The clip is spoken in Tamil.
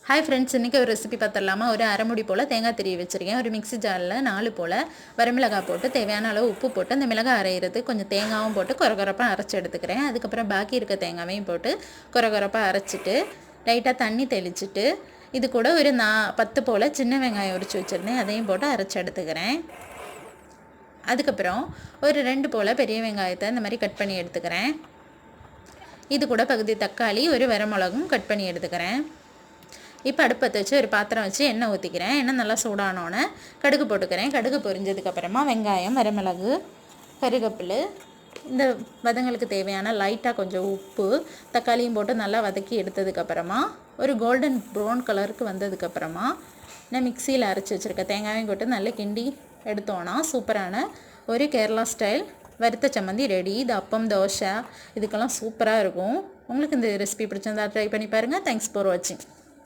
ஹாய் ஃப்ரெண்ட்ஸ், இன்றைக்கி ஒரு ரெசிபி பார்த்துடலாமா? ஒரு அரை முடி போல் தேங்காய் திருவி வச்சுருக்கேன். ஒரு மிக்ஸி ஜாரில் 4 போல் வரமிளகாய் போட்டு தேவையான அளவு உப்பு போட்டு அந்த மிளகாய் அரைகிறது கொஞ்சம் தேங்காயும் போட்டு கொரகொரப்பாக அரைச்சி எடுத்துக்கிறேன். அதுக்கப்புறம் பாக்கி இருக்க தேங்காவையும் போட்டு கொரகொரப்பாக அரைச்சிட்டு லைட்டாக தண்ணி தெளிச்சிட்டு இது கூட ஒரு 10 போல் சின்ன வெங்காயம் உரித்து வச்சுருந்தேன், அதையும் போட்டு அரைச்சி எடுத்துக்கிறேன். அதுக்கப்புறம் ஒரு 2 போல் பெரிய வெங்காயத்தை இந்த மாதிரி கட் பண்ணி எடுத்துக்கிறேன். இது கூட பகுதி தக்காளி, ஒரு வரமிளகும் கட் பண்ணி எடுத்துக்கிறேன். இப்போ அடுப்பத்தை வச்சு ஒரு பாத்திரம் வச்சு எண்ணெய் ஊற்றிக்கிறேன். எண்ணெய் நல்லா சூடானோன்னே கடுகு போட்டுக்கிறேன். கடுகு பொரிஞ்சதுக்கப்புறமா வெங்காயம், வரமிளகு, கருவேப்பிலை, இந்த வதங்களுக்கு தேவையான லைட்டாக கொஞ்சம் உப்பு, தக்காளியும் போட்டு நல்லா வதக்கி எடுத்ததுக்கப்புறமா ஒரு கோல்டன் ப்ரௌன் கலருக்கு வந்ததுக்கப்புறமா நான் மிக்சியில் அரைச்சி வச்சுருக்க தேங்காயும் போட்டு நல்லா கிண்டி எடுத்தோன்னா சூப்பரான ஒரு கேரளா ஸ்டைல் வறுத்த சம்மந்தி ரெடி. இது அப்பம், தோசை இதுக்கெல்லாம் சூப்பராக இருக்கும். உங்களுக்கு இந்த ரெசிபி பிடிச்சிருந்தா ட்ரை பண்ணி பாருங்கள். தேங்க்ஸ் ஃபார் வாட்சிங்.